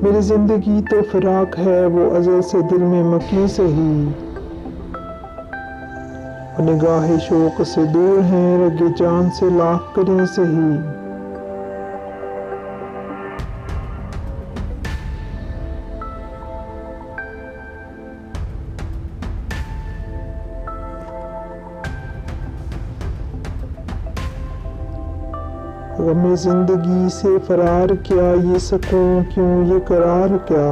मेरी जिंदगी तो फिराक है वो अज़ल से दिल में मकी सही, निगाहे शौक से दूर हैं रगे जान से लाख करें सही। गमे जिंदगी से फरार क्या, ये सकून क्यों ये करार क्या।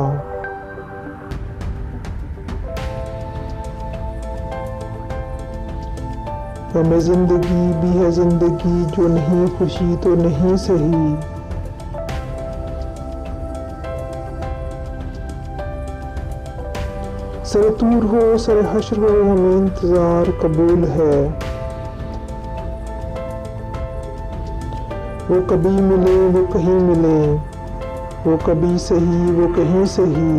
गमे जिंदगी भी है जिंदगी, जो नहीं खुशी तो नहीं सही। सर तूर हो सर हश्र हो हमें इंतजार कबूल है। वो कभी मिले वो कहीं मिले, वो कभी सही वो कहीं सही।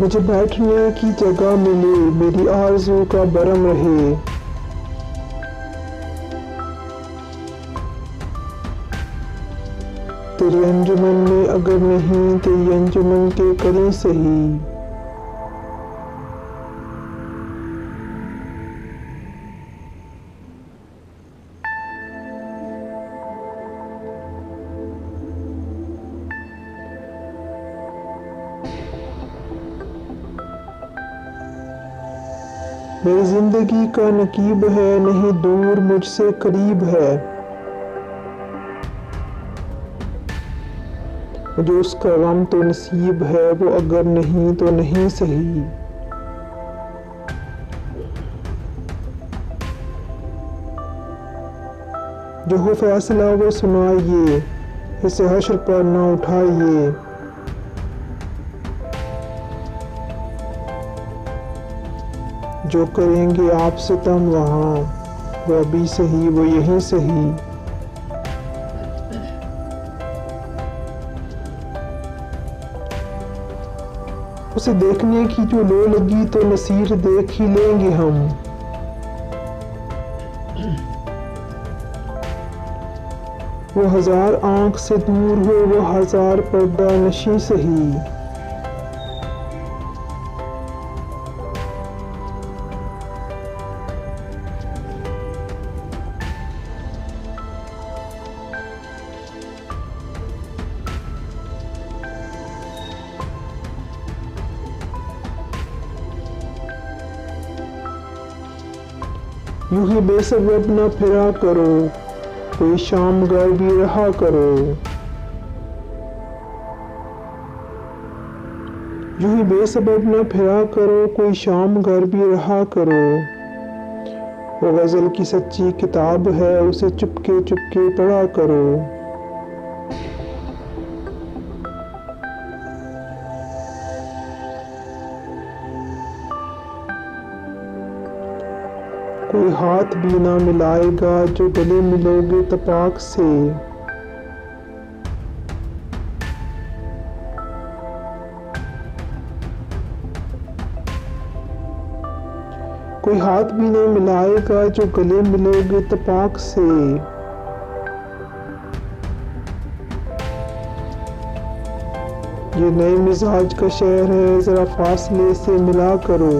मुझे बैठने की जगह मिले, मेरी आरज़ू का बरम रहे। तेरे अंजुमन में अगर नहीं, तेरी अंजुमन के करीं सही। मेरी जिंदगी का नकीब है, नहीं दूर मुझसे करीब है। मुझे उसका गम तो नसीब है, वो अगर नहीं तो नहीं सही। जो हो फैसला वो सुनाइए, इसे हश्र पर न उठाइए। जो करेंगे आप सितम वहाँ, वो अभी सही वो यहीं सही। उसे देखने की जो लो लगी तो नसीर देख ही लेंगे हम। वो हजार आंख से दूर हो, वो हजार पर्दा नशी सही। यूं ही बेसबब न फिरा करो, कोई शाम घर भी रहा करो। यूं ही बेसबब न फिरा करो, कोई शाम घर भी रहा करो। वो गजल की सच्ची किताब है, उसे चुपके चुपके पढ़ा करो। कोई हाथ भी ना मिलाएगा, जो गले मिलोगे तपाक से। कोई हाथ भी ना मिलाएगा, जो गले मिलोगे तपाक से। ये नए मिजाज का शहर है, जरा फासले से मिला करो।